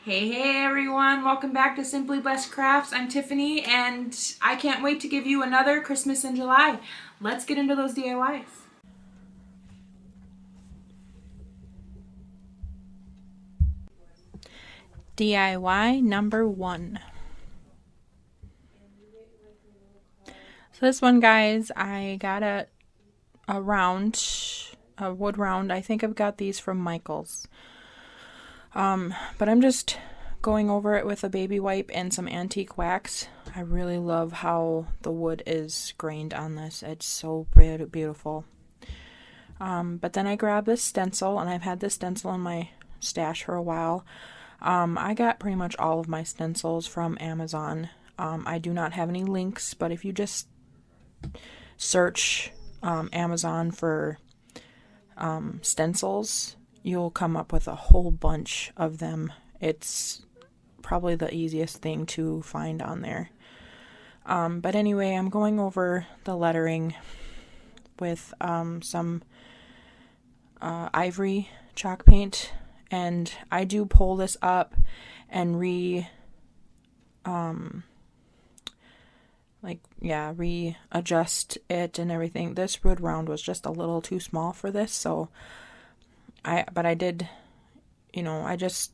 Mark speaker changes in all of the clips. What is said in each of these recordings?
Speaker 1: Hey everyone, welcome back to Simply Blessed Crafts. I'm Tiffany and I can't wait to give you another Christmas in July. Let's get into those DIYs. DIY number 1. So this one, guys, I got a wood round. I think I've got these from Michael's. But I'm just going over it with a baby wipe and some antique wax. I really love how the wood is grained on this. It's so beautiful. But then I grabbed this stencil, and I've had this stencil in my stash for a while. I got pretty much all of my stencils from Amazon. I do not have any links, but if you just search Amazon for stencils, you'll come up with a whole bunch of them. It's probably the easiest thing to find on there. But anyway, I'm going over the lettering with some ivory chalk paint, and I do pull this up and readjust it and everything. This wood round was just a little too small for this, so I just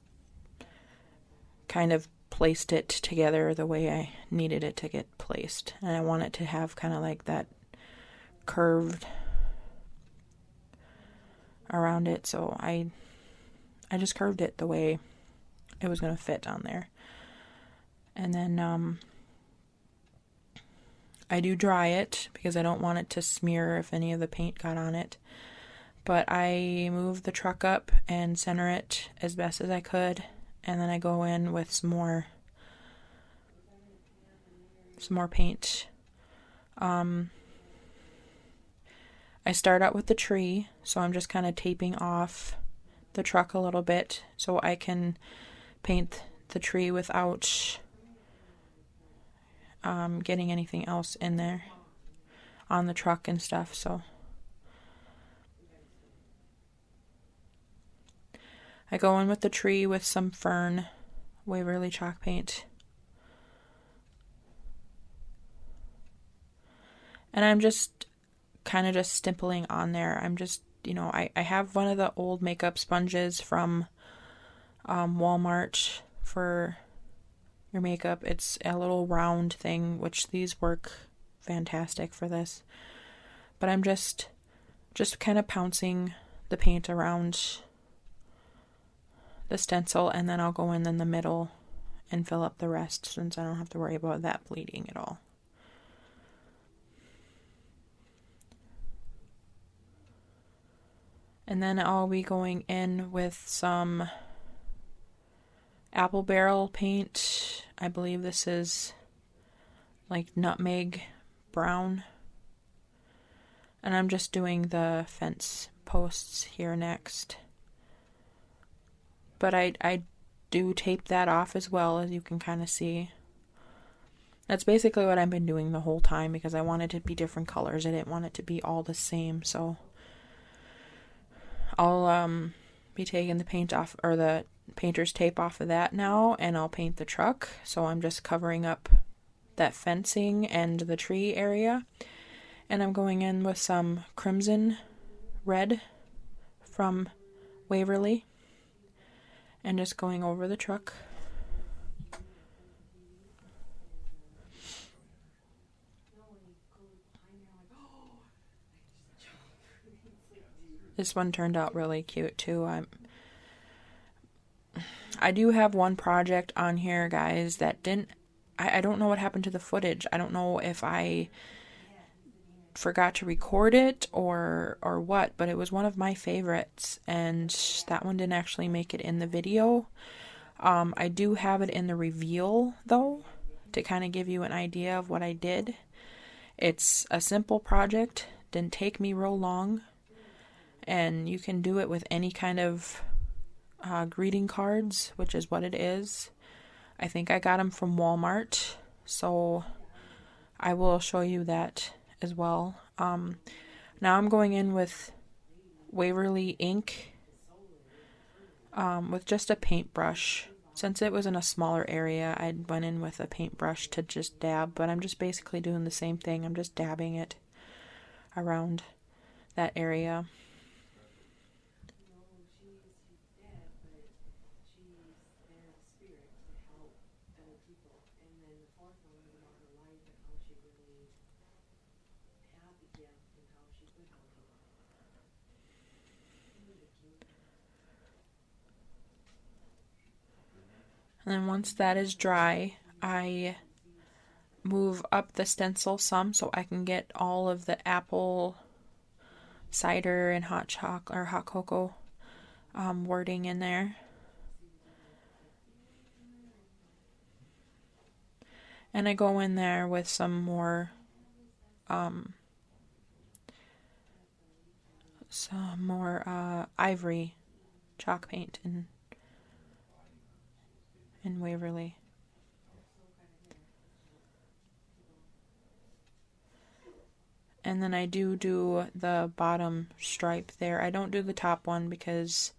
Speaker 1: kind of placed it together the way I needed it to get placed, and I want it to have kind of like that curved around it, so I just curved it the way it was going to fit on there. And then I do dry it because I don't want it to smear if any of the paint got on it. But I move the truck up and center it as best as I could, and then I go in with some more paint. I start out with the tree, so I'm just kind of taping off the truck a little bit so I can paint the tree without getting anything else in there on the truck and stuff. So I go in with the tree with some fern Waverly chalk paint. And I'm just kind of just stippling on there. I'm just, I have one of the old makeup sponges from Walmart for your makeup. It's a little round thing, which these work fantastic for this. But I'm just kind of pouncing the paint around the stencil, and then I'll go in the middle and fill up the rest, since I don't have to worry about that bleeding at all. And then I'll be going in with some apple barrel paint. I believe this is like nutmeg brown. And I'm just doing the fence posts here next. But I do tape that off as well, as you can kind of see. That's basically what I've been doing the whole time, because I wanted it to be different colors. I didn't want it to be all the same, so I'll be taking the paint off, or the painter's tape off of that now, and I'll paint the truck. So I'm just covering up that fencing and the tree area. And I'm going in with some crimson red from Waverly and just going over the truck. This one turned out really cute too. I do have one project on here, guys, that I don't know what happened to the footage. I don't know if I forgot to record it or what, but it was one of my favorites, and that one didn't actually make it in the video. I do have it in the reveal though, to kind of give you an idea of what I did. It's a simple project, didn't take me real long, and you can do it with any kind of greeting cards, which is what it is. I think I got them from Walmart, so I will show you that as well. Now I'm going in with Waverly ink with just a paintbrush, Since it was in a smaller area, I went in with a paintbrush to just dab, but I'm just basically doing the same thing. I'm just dabbing it around that area. And then once that is dry, I move up the stencil some so I can get all of the apple cider and hot chocolate or hot cocoa wording in there. And I go in there with some more ivory chalk paint in Waverly. And then I do the bottom stripe there. I don't do the top one because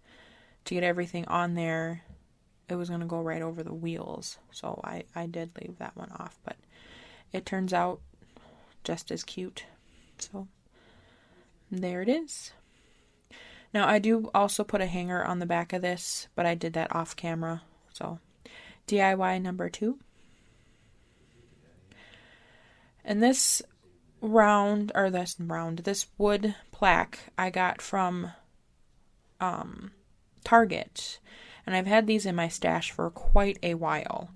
Speaker 1: to get everything on there, it was going to go right over the wheels. So I did leave that one off, but it turns out just as cute. So there it is. Now I do also put a hanger on the back of this, but I did that off camera. So DIY number 2. And this this wood plaque I got from Target, and I've had these in my stash for quite a while.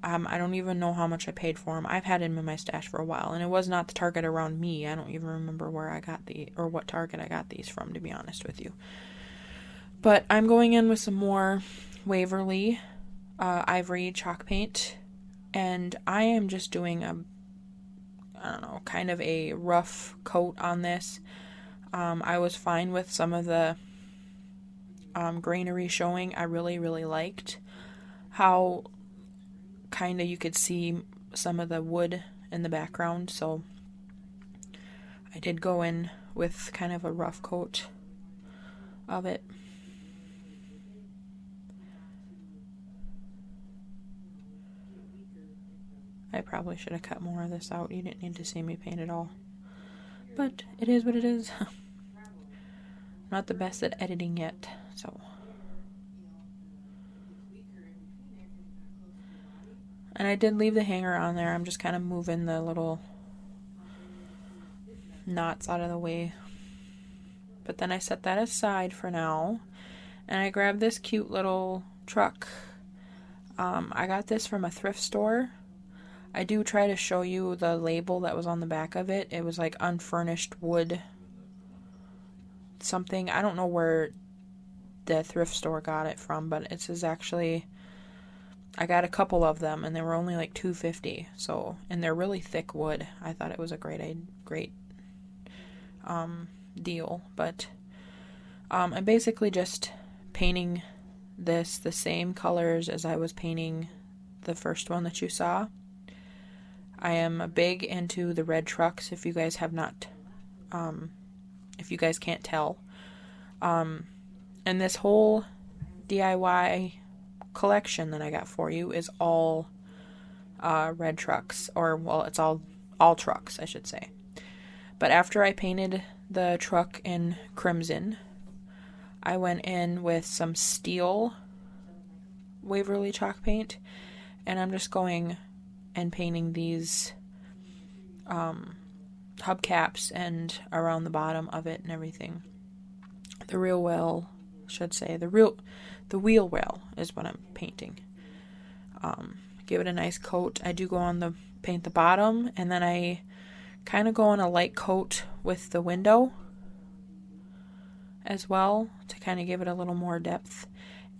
Speaker 1: I don't even know how much I paid for them. I've had them in my stash for a while, and it was not the Target around me. I don't even remember where I got or what Target I got these from, to be honest with you. But I'm going in with some more Waverly ivory chalk paint, and I am just doing kind of a rough coat on this. I was fine with some of the greenery showing. I really, really liked how kind of you could see some of the wood in the background, so I did go in with kind of a rough coat of it. I probably should have cut more of this out. You didn't need to see me paint it all. But it is what it is. Not the best at editing yet, so. And I did leave the hanger on there. I'm just kind of moving the little knots out of the way. But then I set that aside for now. And I grabbed this cute little truck. I got this from a thrift store. I do try to show you the label that was on the back of it. It was like unfurnished wood something. I don't know where the thrift store got it from, but it says actually I got a couple of them and they were only like $2.50. So, and they're really thick wood. I thought it was a great deal, but I'm basically just painting this the same colors as I was painting the first one that you saw. I am big into the red trucks, if you guys have not, if you guys can't tell. And this whole DIY collection that I got for you is all red trucks, or, well, it's all trucks, I should say. But after I painted the truck in crimson, I went in with some steel Waverly chalk paint, and I'm just going and painting these hubcaps and around the bottom of it and everything. The wheel well is what I'm painting. Give it a nice coat. I do go on paint the bottom, and then I kind of go on a light coat with the window as well to kind of give it a little more depth.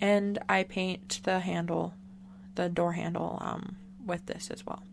Speaker 1: And I paint the door handle with this as well.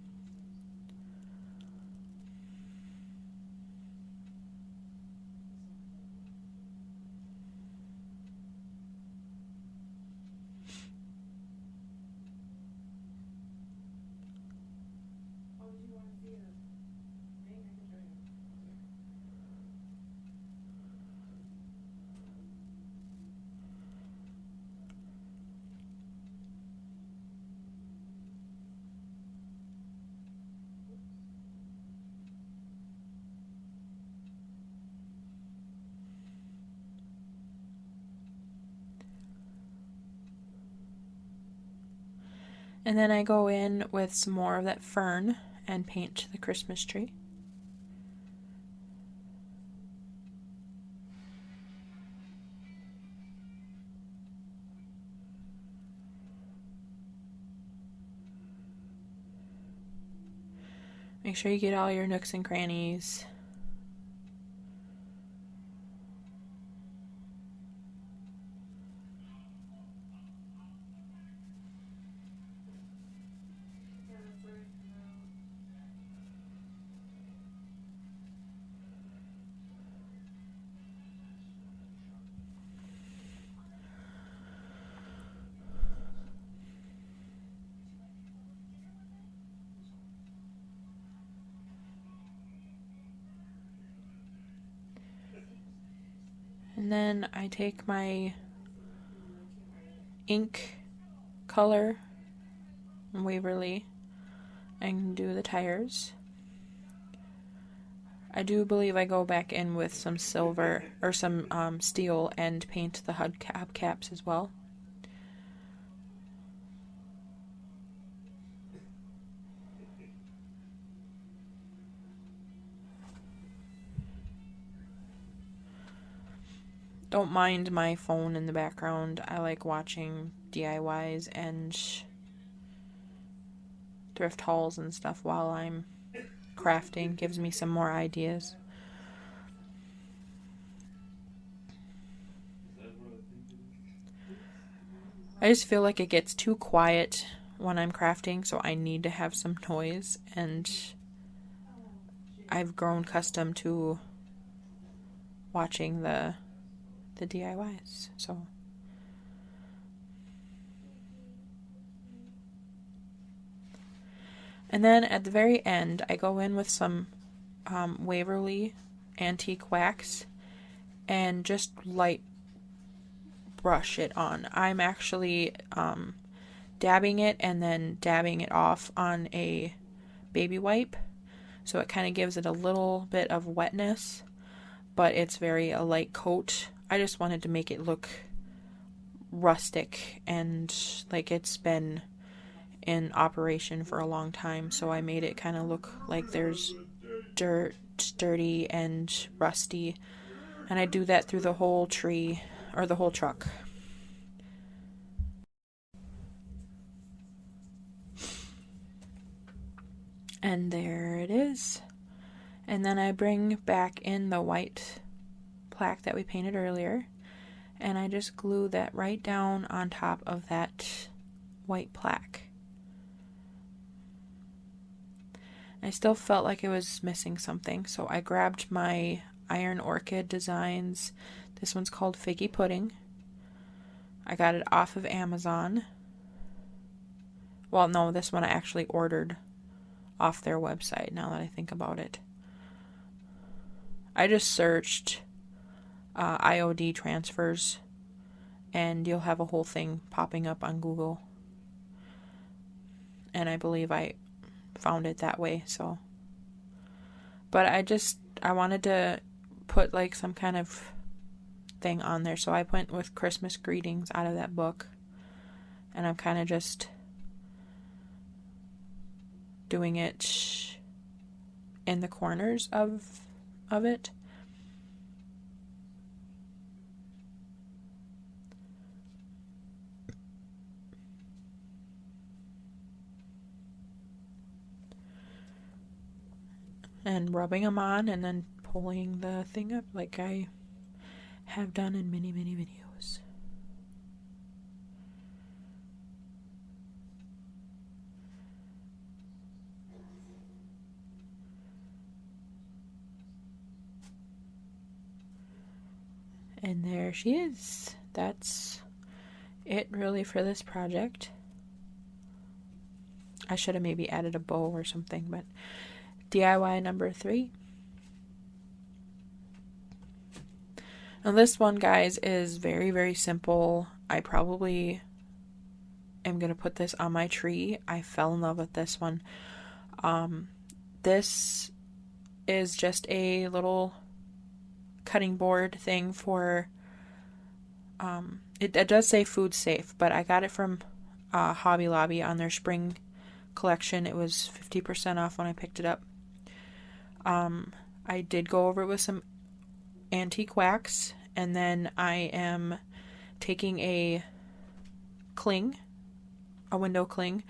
Speaker 1: And then I go in with some more of that fern and paint the Christmas tree. Make sure you get all your nooks and crannies. And then I take my ink color, Waverly, and do the tires. I do believe I go back in with some silver or some steel and paint the hubcaps as well. Don't mind my phone in the background. I like watching DIYs and thrift hauls and stuff while I'm crafting. Gives me some more ideas. I just feel like it gets too quiet when I'm crafting, so I need to have some noise, and I've grown accustomed to watching the DIYs, so. And then at the very end, I go in with some Waverly Antique Wax and just light brush it on. I'm actually dabbing it and then dabbing it off on a baby wipe, so it kind of gives it a little bit of wetness, but it's a light coat. I just wanted to make it look rustic and like it's been in operation for a long time, so I made it kind of look like there's dirt, dirty and rusty, and I do that through the whole tree or the whole truck. And there it is. And then I bring back in the white plaque that we painted earlier, and I just glue that right down on top of that white plaque. I still felt like it was missing something, so I grabbed my Iron Orchid designs. This one's called Figgy Pudding. I got it off of Amazon. Well, no, this one I actually ordered off their website, now that I think about it. I just searched IOD transfers, and you'll have a whole thing popping up on Google. And I believe I found it that way, so. But I wanted to put like some kind of thing on there, so I went with Christmas greetings out of that book, and I'm kind of just doing it in the corners of it. And rubbing them on and then pulling the thing up like I have done in many, many videos. And there she is. That's it really for this project. I should have maybe added a bow or something, but DIY number 3. Now this one, guys, is very, very simple. I probably am going to put this on my tree. I fell in love with this one. This is just a little cutting board thing for, it does say food safe, but I got it from Hobby Lobby on their spring collection. It was 50% off when I picked it up. I did go over it with some antique wax, and then I am taking a window cling.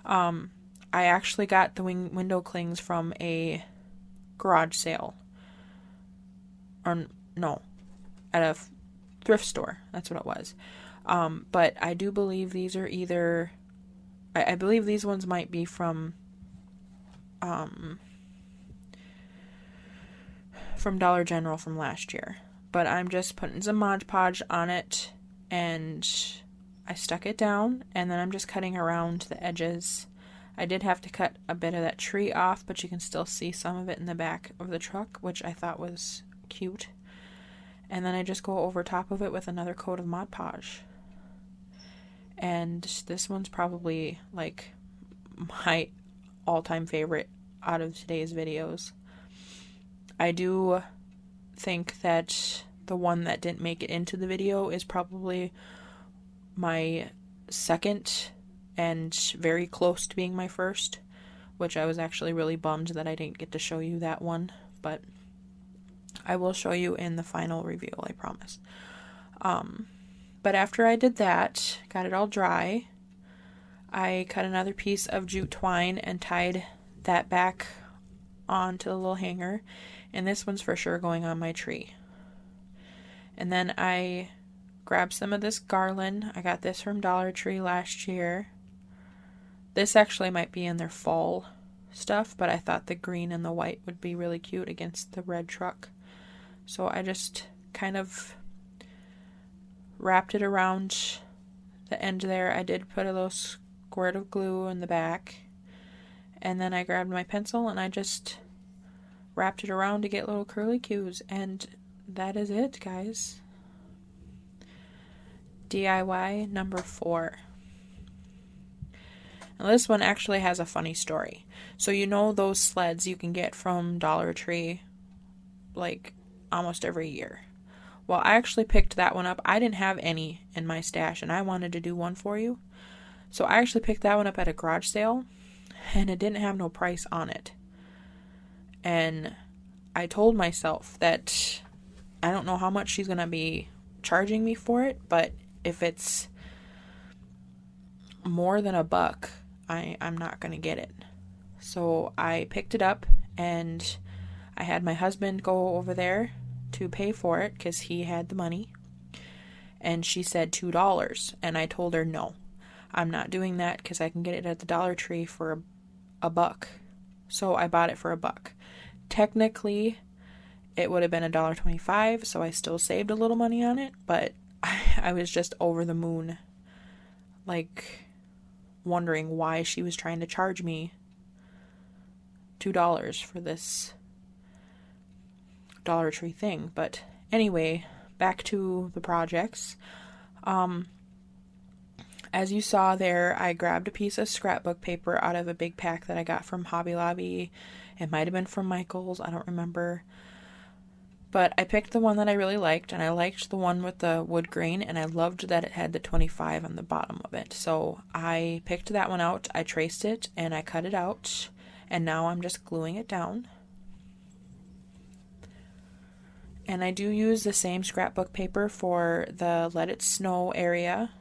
Speaker 1: I actually got the window clings from a garage sale. Or no, at a thrift store. That's what it was. But I do believe these are either... I believe these ones might be from Dollar General from last year. But I'm just putting some Mod Podge on it, and I stuck it down, and then I'm just cutting around the edges. I did have to cut a bit of that tree off, but you can still see some of it in the back of the truck, which I thought was cute. And then I just go over top of it with another coat of Mod Podge. And this one's probably like my all-time favorite out of today's videos. I do think that the one that didn't make it into the video is probably my second and very close to being my first, which I was actually really bummed that I didn't get to show you that one, but I will show you in the final review, I promise. But after I did that, got it all dry, I cut another piece of jute twine and tied that back onto the little hanger, and this one's for sure going on my tree. And then I grabbed some of this garland. I got this from Dollar Tree last year. This actually might be in their fall stuff, but I thought the green and the white would be really cute against the red truck. So I just kind of wrapped it around the end there. I did put a little squirt of glue in the back. And then I grabbed my pencil and I just wrapped it around to get little curly cues. And that is it, guys. DIY number 4. Now this one actually has a funny story. So you know those sleds you can get from Dollar Tree like almost every year. Well, I actually picked that one up. I didn't have any in my stash and I wanted to do one for you. So I actually picked that one up at a garage sale and it didn't have no price on it. And I told myself that I don't know how much she's going to be charging me for it, but if it's more than $1, I'm not going to get it. So I picked it up and I had my husband go over there to pay for it because he had the money. And she said $2. And I told her, no, I'm not doing that because I can get it at the Dollar Tree for $1. So I bought it for $1. Technically, it would have been $1.25, so I still saved a little money on it, but I was just over the moon, like, wondering why she was trying to charge me $2 for this Dollar Tree thing. But anyway, back to the projects. As you saw there, I grabbed a piece of scrapbook paper out of a big pack that I got from Hobby Lobby. It might have been from Michael's, I don't remember. But I picked the one that I really liked, and I liked the one with the wood grain, and I loved that it had the 25 on the bottom of it. So I picked that one out, I traced it, and I cut it out, and now I'm just gluing it down. And I do use the same scrapbook paper for the Let It Snow area.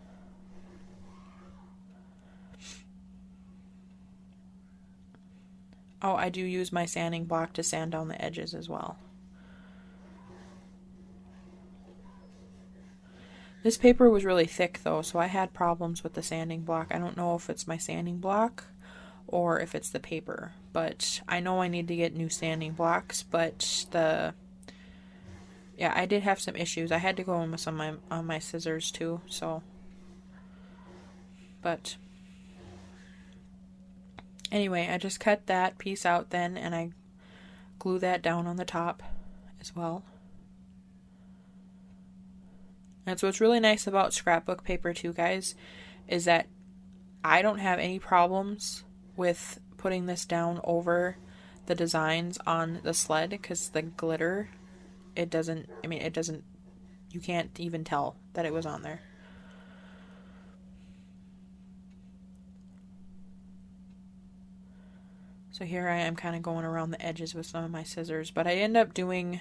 Speaker 1: Oh, I do use my sanding block to sand down the edges as well. This paper was really thick though, so I had problems with the sanding block. I don't know if it's my sanding block or if it's the paper, but I know I need to get new sanding blocks, but I did have some issues. I had to go in with some on my scissors too, so. But anyway, I just cut that piece out then, and I glue that down on the top as well. And so what's really nice about scrapbook paper too, guys, is that I don't have any problems with putting this down over the designs on the sled, because the glitter, you can't even tell that it was on there. So here I am kind of going around the edges with some of my scissors, but I end up doing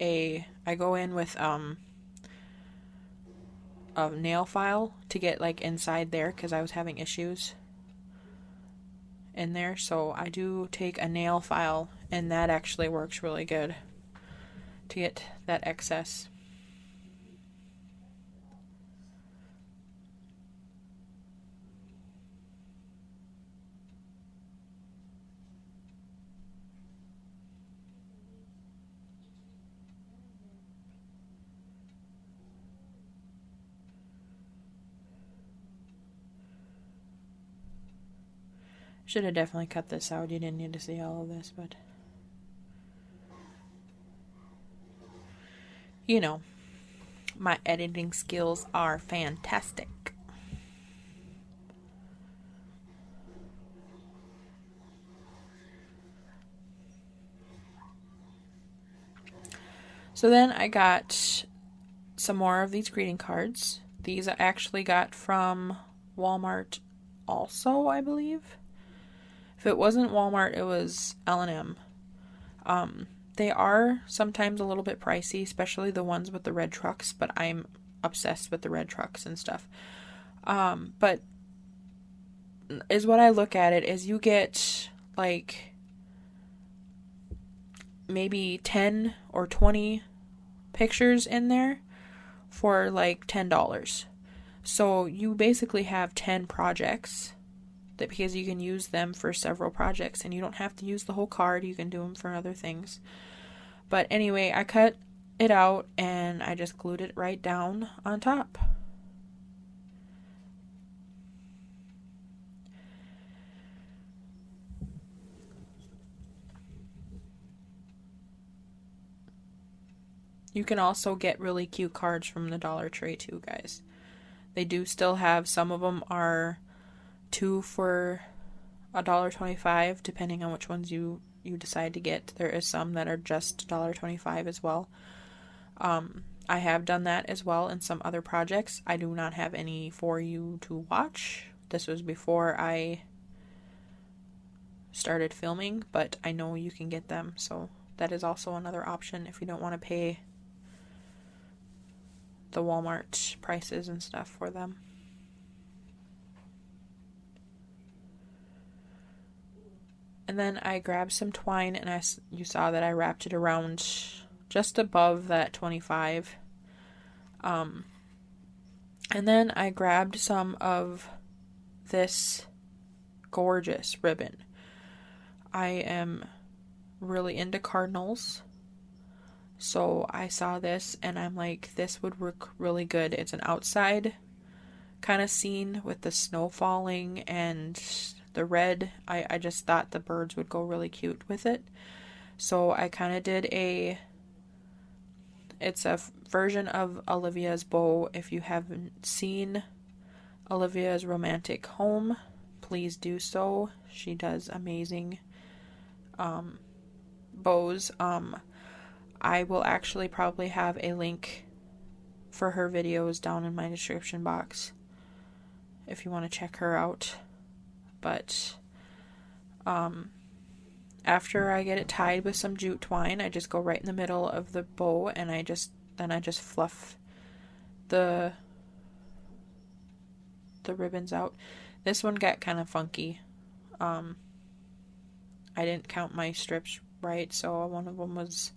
Speaker 1: I go in with a nail file to get like inside there because I was having issues in there. So I do take a nail file, and that actually works really good to get that excess. Should have definitely cut this out. You didn't need to see all of this, but you know, my editing skills are fantastic. So then I got some more of these greeting cards. These I actually got from Walmart also, I believe. If it wasn't Walmart, it was L&M. They are sometimes a little bit pricey, especially the ones with the red trucks, but I'm obsessed with the red trucks and stuff. But is what I look at it is you get like maybe 10 or 20 pictures in there for like $10. So you basically have 10 projects that, because you can use them for several projects and you don't have to use the whole card, you can do them for other things. But anyway, I cut it out and I just glued it right down on top. You can also get really cute cards from the Dollar Tree too, guys. They do still have, some of them are 2 for $1.25, depending on which ones you decide to get. There is some that are just $1.25 as well. I have done that as well in some other projects. I do not have any for you to watch. This was before I started filming, but I know you can get them, so that is also another option if you don't want to pay the Walmart prices and stuff for them. And then I grabbed some twine, and you saw that I wrapped it around just above that 25. And then I grabbed some of this gorgeous ribbon. I am really into cardinals, so I saw this and I'm like, this would work really good. It's an outside kind of scene with the snow falling and the red. I just thought the birds would go really cute with it. So I kind of did it's a version of Olivia's bow. If you haven't seen Olivia's romantic home, please do so. She does amazing bows. I will actually probably have a link for her videos down in my description box if you want to check her out. But after I get it tied with some jute twine, I just go right in the middle of the bow, and I just fluff the ribbons out. This one got kind of funky. I didn't count my strips right, so one of them was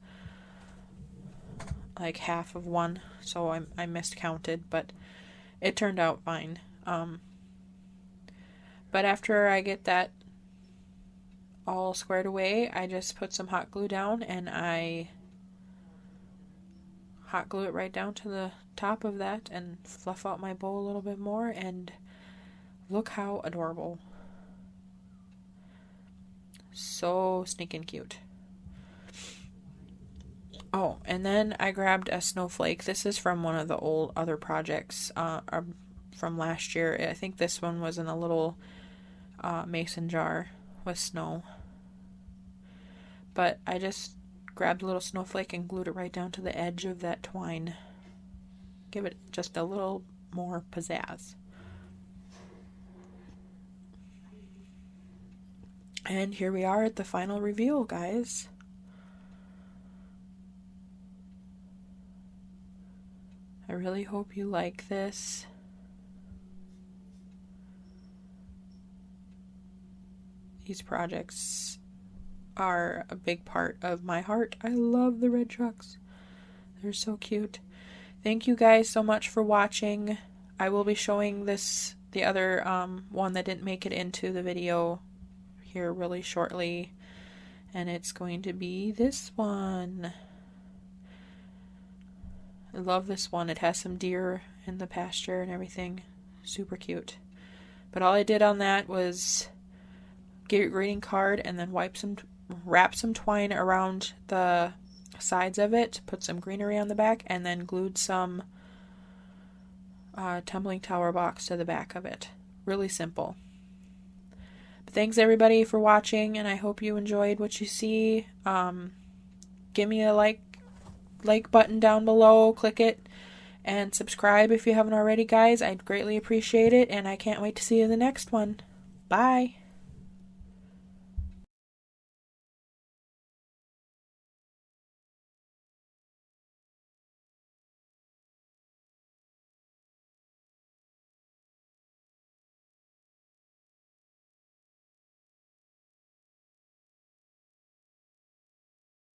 Speaker 1: like half of one, so I miscounted, but it turned out fine. But after I get that all squared away, I just put some hot glue down, and I hot glue it right down to the top of that and fluff out my bow a little bit more, and look how adorable. So sneaking cute. Oh, and then I grabbed a snowflake. This is from one of the old other projects from last year. I think this one was in a little mason jar with snow. But I just grabbed a little snowflake and glued it right down to the edge of that twine. Give it just a little more pizzazz. And here we are at the final reveal, guys. I really hope you like this. These projects are a big part of my heart. I love the red trucks. They're so cute. Thank you guys so much for watching. I will be showing the other one that didn't make it into the video here really shortly. And it's going to be this one. I love this one. It has some deer in the pasture and everything. Super cute. But all I did on that was get your greeting card and then wrap some twine around the sides of it, put some greenery on the back, and then glued some tumbling tower box to the back of it. Really simple. But thanks everybody for watching, and I hope you enjoyed what you see. Give me a like button down below, click it, and subscribe if you haven't already, guys. I'd greatly appreciate it, and I can't wait to see you in the next one. Bye!